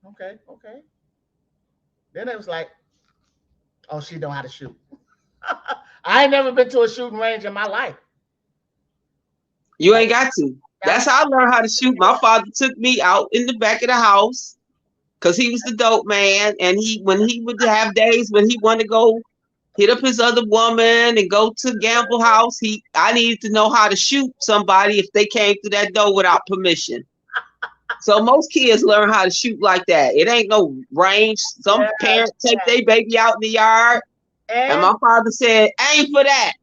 okay, okay. Then it was like, oh, she know how to shoot. I ain't never been to a shooting range in my life. You That, ain't got to. that That's how I learned how to shoot. My father took me out in the back of the house because he was the dope man, and when he would have days when he wanted to go hit up his other woman and go to gamble house, I needed to know how to shoot somebody if they came through that door without permission. So most kids learn how to shoot like that. It ain't no range. Some yeah, parents take their baby out in the yard, and and my father said, "Aim for that,"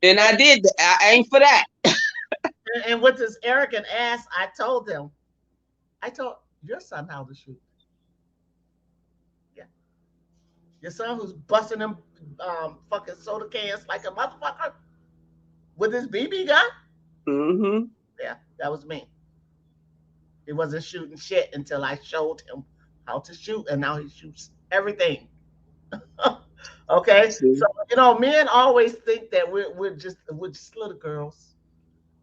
and I did. I aimed for that. and with this arrogant ass, I told him, I told your son how to shoot. Yeah, your son who's busting them fucking soda cans like a motherfucker with his BB gun. Hmm. Yeah, that was me. He wasn't shooting shit until I showed him how to shoot, and now he shoots everything. Okay, so See, men always think that we're just little girls.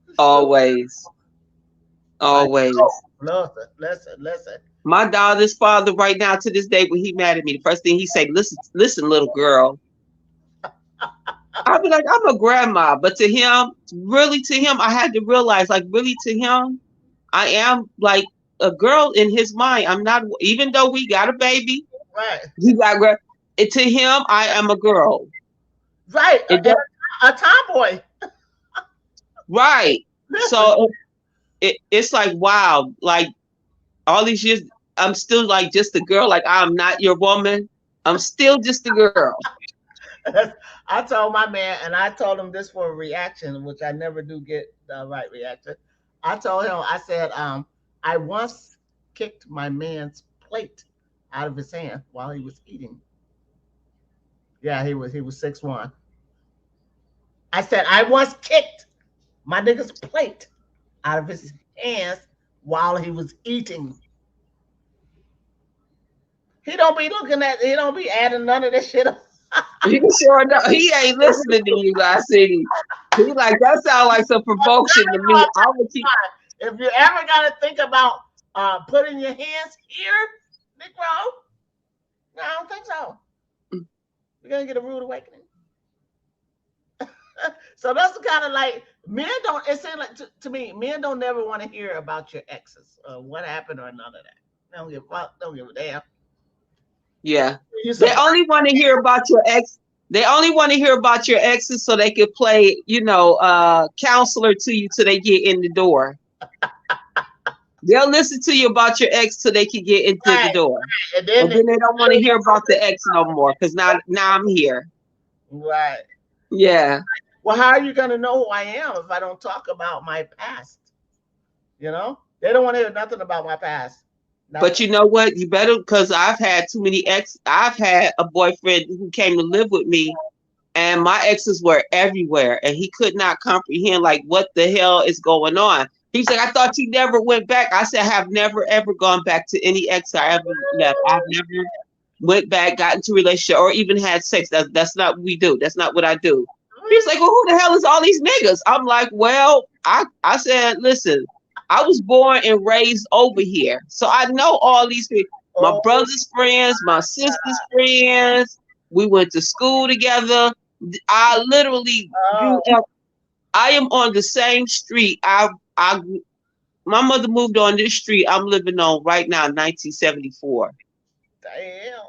Just little. always, I always. know. Listen. My daughter's father, right now to this day, when he mad at me, the first thing he say, "Listen, listen, little girl." I'd be like, "I'm a grandma," but to him, really, to him, I had to realize, like, really, to him, I am like a girl in his mind. I'm not, even though we got a baby, Right, he got to him, I am a girl. right. It And does, a tomboy. right. Listen, So it's like, wow, like all these years, I'm still like just a girl. Like I'm not your woman. I'm still just a girl. I told my man, and I told him this for a reaction, which I never do get the right reaction. I told him, I said, I once kicked my man's plate out of his hand while he was eating. Yeah, he was 6'1". I said I once kicked my nigga's plate out of his hands while he was eating. He don't be adding none of this shit up. He sure know he ain't listening to you, I see. He like that sound like some provocation to me. I would keep If you ever got to think about putting your hands here, Negro, no, I don't think so. We're gonna get a rude awakening. So that's kind of like men don't. It seems like to me, men don't never want to hear about your exes, what happened, or none of that. They don't give a fuck. Don't give a damn. yeah. You They surprised? only want to hear about your ex. They only want to hear about your exes so they could play, counselor to you till they get in the door. They'll listen to you about your ex till they can get into the Right, door. and then And then they don't want to hear about the ex no more because now I'm here. right. Yeah. Well, how are you gonna know who I am if I don't talk about my past? They don't want to hear nothing about my past. But Nothing. you know what? You better, because I've had a boyfriend who came to live with me, and my exes were everywhere, and he could not comprehend like what the hell is going on. He's like, "I thought you never went back." I said, "I have never ever gone back to any ex I ever left. I've never went back, got into a relationship, or even had sex. That's not what we do. That's not what I do." He's like, "Well, who the hell is all these niggas?" I'm like, "Well, I said, listen, I was born and raised over here, so I know all these people. My Oh, brother's friends, my sister's friends. We went to school together. I literally grew oh, up. I am on the same street. I My mother moved on this street I'm living on right now, 1974. damn.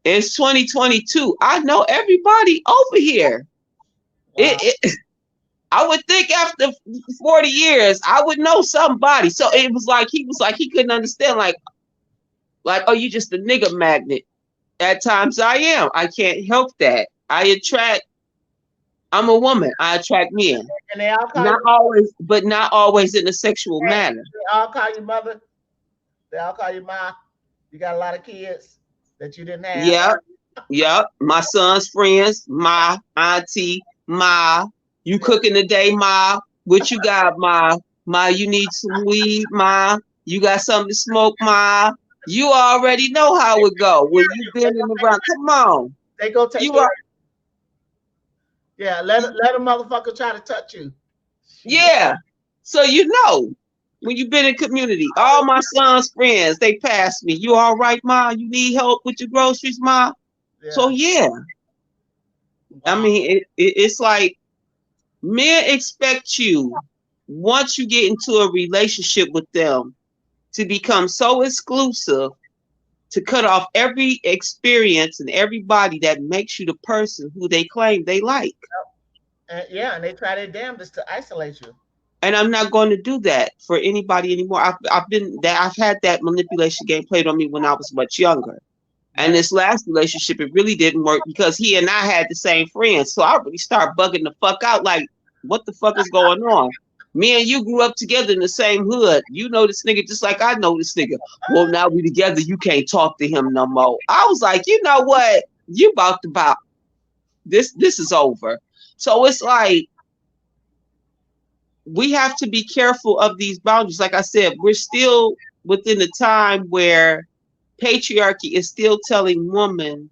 It's 2022. I know everybody over here. Wow. It I would think after 40 years, I would know somebody. So it was like he couldn't understand, like, oh, you just a nigga magnet. At times I am. I can't help that. I'm a woman. I attract men. And they all call you. Not always, but not always in a sexual manner. They all call you mother. They all call you ma. You got a lot of kids that you didn't have. Yep, yep. My son's friends, my auntie, ma. You cooking today, ma? What you got, ma? Ma, you need some weed, ma? You got something to smoke, ma? You already know how it go when you been in the round. Come on, They go take you care. are. Yeah, let a motherfucker try to touch you. Shit. Yeah. So when you been in community, all my son's friends, they passed me. You all right, ma? You need help with your groceries, ma? So Yeah. yeah. I Wow. mean, it's like men expect you, once you get into a relationship with them, to become so exclusive, to cut off every experience and everybody that makes you the person who they claim they like. Yeah, and they try their damnedest to isolate you. And I'm not going to do that for anybody anymore. I've had that manipulation game played on me when I was much younger. And Right. this last relationship, it really didn't work because he and I had the same friends. So I really started bugging the fuck out, like, what the fuck is going on? Me and you grew up together in the same hood. You know this nigga just like I know this nigga. Well, now we together, you can't talk to him no more. I was like, you know what? You about this is over. So it's like we have to be careful of these boundaries. Like I said, we're still within the time where patriarchy is still telling women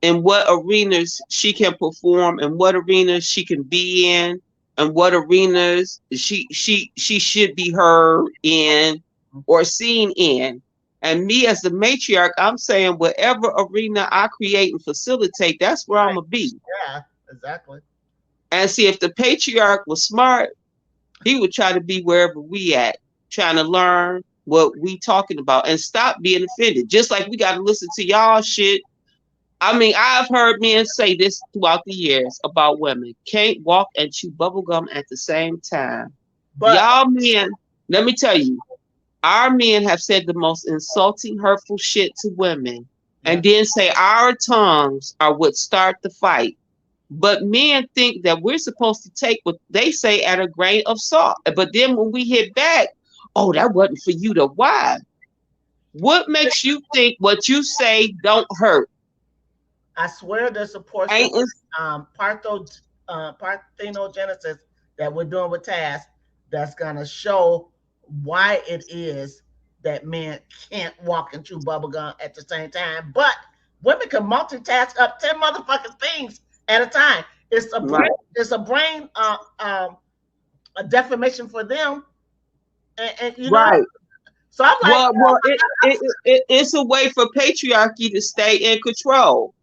in what arenas she can perform and what arenas she can be in and what arenas she should be heard in or seen in. And me as the matriarch, I'm saying whatever arena I create and facilitate, that's where I'm Right. gonna be. Yeah. Exactly. And see, if the patriarch was smart, he would try to be wherever we at, trying to learn what we talking about and stop being offended. Just like we got to listen to y'all shit. I mean, I've heard men say this throughout the years about women can't walk and chew bubblegum at the same time. But Y'all men, let me tell you, our men have said the most insulting, hurtful shit to women yeah. and then say our tongues are what start the fight. But men think that we're supposed to take what they say at a grain of salt. But then when we hit back, oh, that wasn't for you to why? What makes you think what you say don't hurt? I swear there's a portion Ain't it? parthenogenesis that we're doing with tasks that's gonna show why it is that men can't walk and chew bubblegum at the same time, but women can multitask up 10 motherfucking things at a time. Right. It's a brain a defamation for them, and you know, Right. so I'm like, Well, it's a way for patriarchy to stay in control.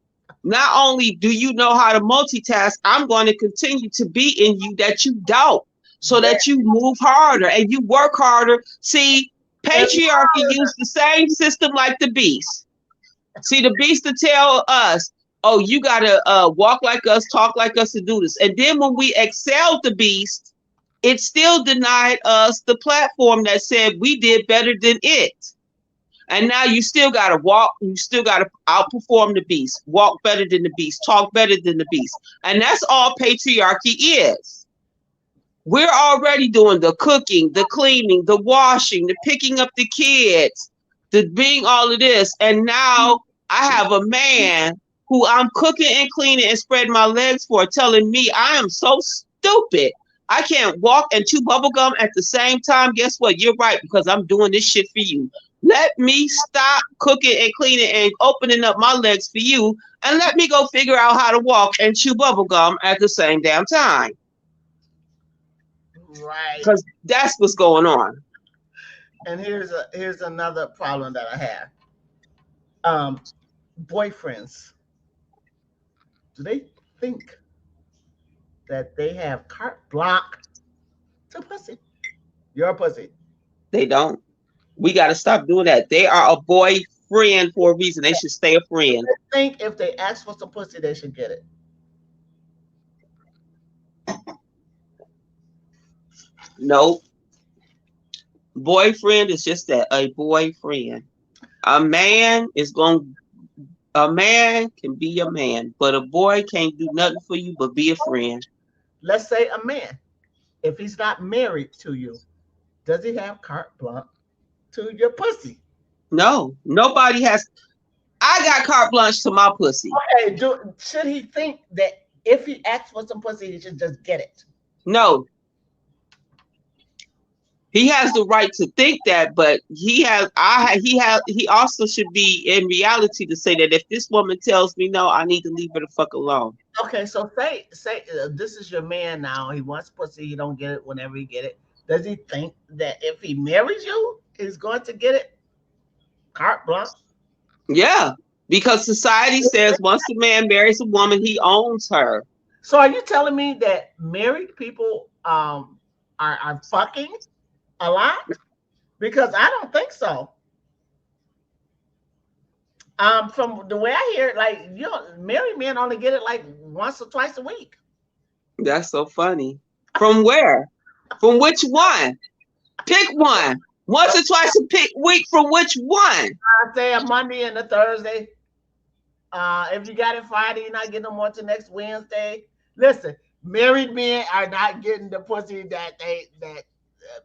Not only do you know how to multitask, I'm going to continue to be in you that you don't, so yeah, that you move harder and you work harder. See, and patriarchy used the same system like the beast. See, the beast to tell us, oh, you got to walk like us, talk like us to do this. And then when we excelled the beast, it still denied us the platform that said we did better than it. And now you still got to walk, you still got to outperform the beast, walk better than the beast, talk better than the beast. And that's all patriarchy is. We're already doing the cooking, the cleaning, the washing, the picking up the kids, the being all of this. And now I have a man who I'm cooking and cleaning and spreading my legs for telling me I am so stupid. I can't walk and chew bubblegum at the same time. Guess what? You're right, because I'm doing this shit for you. Let me stop cooking and cleaning and opening up my legs for you, and let me go figure out how to walk and chew bubblegum at the same damn time. right. Because that's what's going on. And here's another problem that I have. Um, Boyfriends, do they think that they have carte blanche to pussy? You're a pussy. They don't. We got to stop doing that. They are a boyfriend for a reason. They should stay a friend. They think if they ask for some pussy, they should get it. No, boyfriend is just that, a boyfriend. A man is going. A man can be a man, but a boy can't do nothing for you but be a friend. Let's say a man, if he's not married to you, does he have carte blanche to your pussy? No, nobody has. I got carte blanche to my pussy. Okay, should he think that if he asks for some pussy, he should just get it? No, he has the right to think that, but he also should be in reality to say that if this woman tells me no, I need to leave her the fuck alone. Okay, so say this is your man now. He wants pussy. He don't get it whenever he get it. Does he think that if he marries you, he's going to get it carte blanche? Yeah. Because society says once a man marries a woman, he owns her. So are you telling me that married people are fucking a lot? Because I don't think so. From the way I hear it, like you know, married men only get it like once or twice a week. That's so funny. From where? From which one? Pick one. Once or twice a week from which one? I say a Monday and a Thursday. If you got it Friday, you're not getting them more till next Wednesday. Listen, married men are not getting the pussy that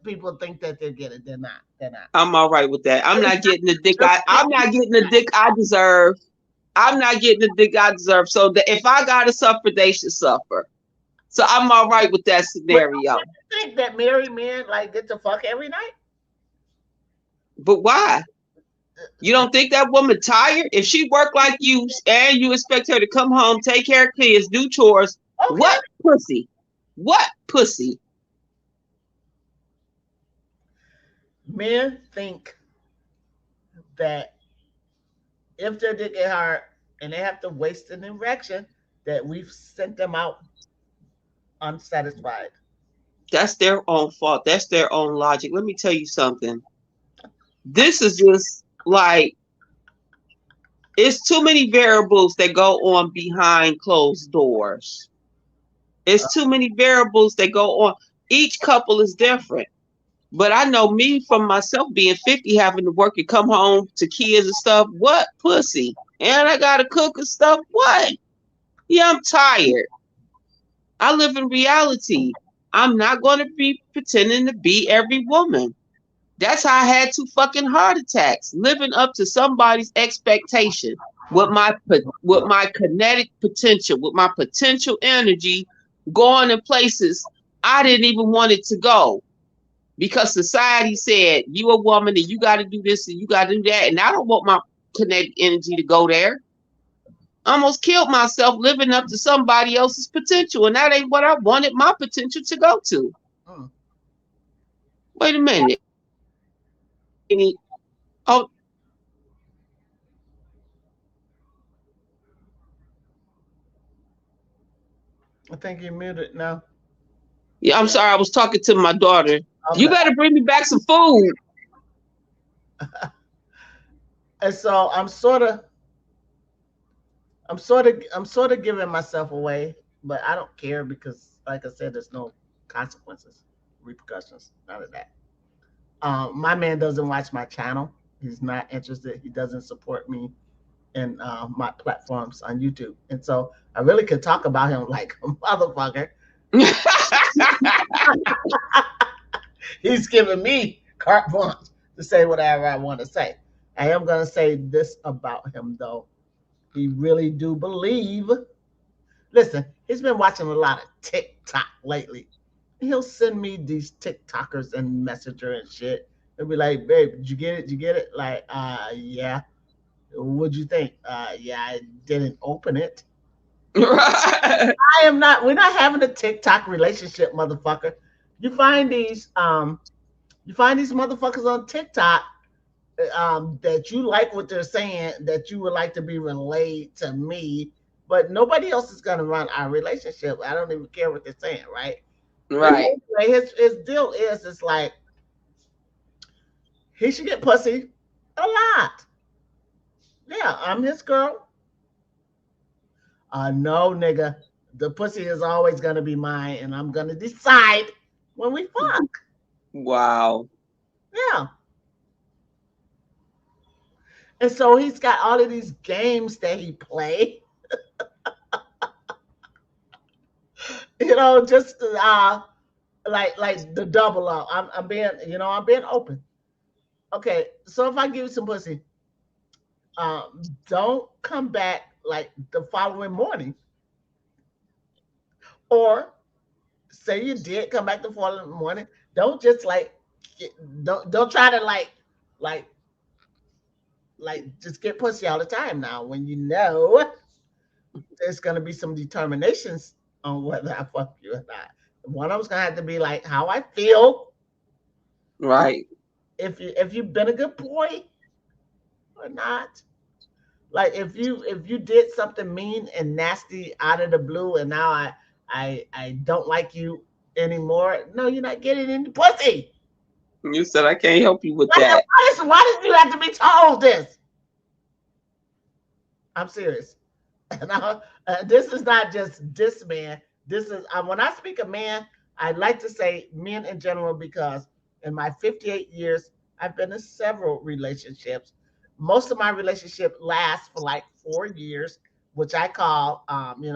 people think that they're getting. They're not. They're not. I'm all right with that. I'm not getting the dick. Just I'm not getting the dick I deserve. I'm not getting the dick I deserve. So that if I gotta suffer, they should suffer. So I'm all right with that but scenario. don't you think that married men like get to fuck every night? But why? You don't think that woman tired? If she work like you and you expect her to come home, take care of kids, do chores, Okay. what pussy? What pussy? Men think that if their dick get hard and they have to waste an erection, that we've sent them out unsatisfied. That's their own fault. That's their own logic. Let me tell you something. This is just like it's too many variables that go on behind closed doors. It's too many variables that go on. Each couple is different. But I know me from myself being 50, having to work and come home to kids and stuff. What pussy? And I gotta cook and stuff. What? Yeah, I'm tired. I live in reality. I'm not gonna be pretending to be every woman. That's how I had two fucking heart attacks, living up to somebody's expectation with my kinetic potential, with my potential energy, going in places I didn't even want it to go because society said you a woman and you got to do this and you got to do that, and I don't want my kinetic energy to go there. I almost killed myself living up to somebody else's potential, and that ain't what I wanted my potential to go to. Mm. Wait a minute. Oh, I think you're muted now. yeah, I'm sorry. I was talking to my daughter. You Okay. better bring me back some food. And so I'm sort of giving myself away, but I don't care because, like I said, there's no consequences, repercussions, none of that. My man doesn't watch my channel. He's not interested. He doesn't support me in my platforms on YouTube, and so I really could talk about him like a motherfucker. He's giving me carte blanche to say whatever I want to say. I am going to say this about him, though. He really do believe. Listen, he's been watching a lot of TikTok lately. He'll send me these TikTokers and Messenger and shit. He'll be like, "Babe, did you get it? Did you get it?" Like, yeah. What'd you think? Yeah, I didn't open it. Right. I am not. We're not having a TikTok relationship, motherfucker. You find these, you find these motherfuckers on TikTok that you like what they're saying, that you would like to be relayed to me, but nobody else is going to run our relationship. I don't even care what they're saying, right? Right. Anyway, his deal is it's like he should get pussy a lot. Yeah, I'm his girl. No, nigga, the pussy is always going to be mine, and I'm going to decide when we fuck. Wow. Yeah. And so he's got all of these games that he play, just like the double up. I'm being, I'm being open. Okay, so if I give you some pussy, don't come back like the following morning, or say you did come back the following morning. Don't just like don't try to like just get pussy all the time. Now, when you know there's gonna be some determinations on whether I fuck you or not. One of them's gonna have to be like how I feel, Right. if you've been a good boy or not. Like if you did something mean and nasty out of the blue, and now I don't like you anymore. No, you're not getting any pussy. You said I can't help you with Why, that. why did you have to be told this? I'm serious. And this is not just this man. This is when I speak of man, I like to say men in general because in my 58 years, I've been in several relationships. Most of my relationship lasts for like 4 years, which I call, are we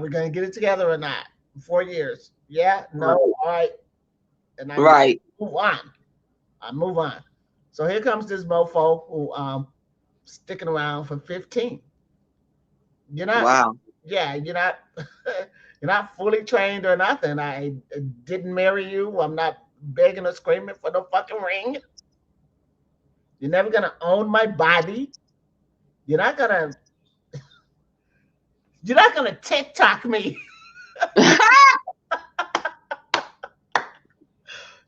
going to get it together or not? 4 years. Yeah, no, Right. all right. And I Right. move on. I move on. So here comes this mofo who sticking around for 15. You're not, Wow. yeah, you're not, you're not fully trained or nothing. I didn't marry you. I'm not begging or screaming for the fucking ring. You're never gonna own my body. You're not gonna, you're not gonna TikTok me.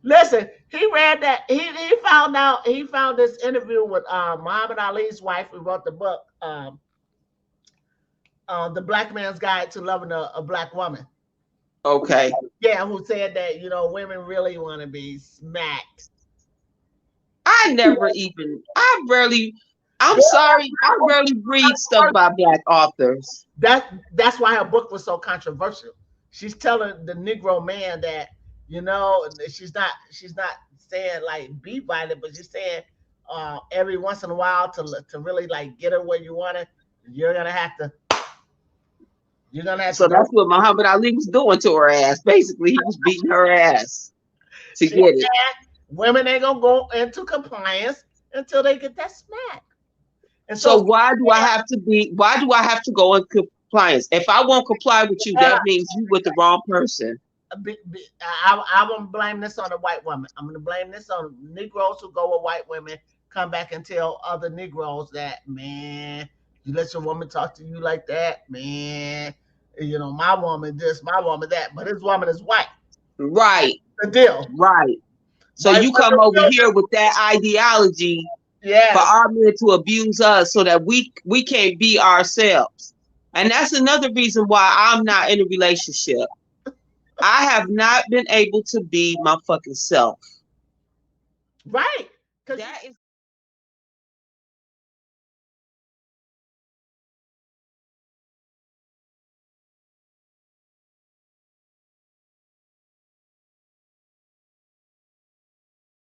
Listen, he read that. He found out. He found this interview with Muhammad Ali's wife, who wrote the book, "The Black Man's Guide to Loving a Black Woman." Okay. Yeah, who said that women really want to be smacked. I never even. I rarely. I'm sorry. I rarely read stuff by black authors. That's why her book was so controversial. She's telling the Negro man that she's not saying like be violent, but she's saying every once in a while to really like get her where you want it, you're gonna have to you're gonna have to So go. that's what Muhammad Ali was doing to her ass. Basically, he was beating her ass to She get it. said women ain't gonna go into compliance until they get that smack. And So so why do I have to be? Why do I have to go in compliance? If I won't comply with you, yeah, that means you with the wrong person. I won't blame this on a white woman. I'm going to blame this on Negroes who go with white women, come back and tell other Negroes that, man, you let your woman talk to you like that, man. My woman this, my woman that, but his woman is white. Right. The deal. Right. So White you come women over will. here with that ideology for Yes. our men to abuse us so that we can't be ourselves. And that's another reason why I'm not in a relationship. I have not been able to be my fucking self. Right. Because That is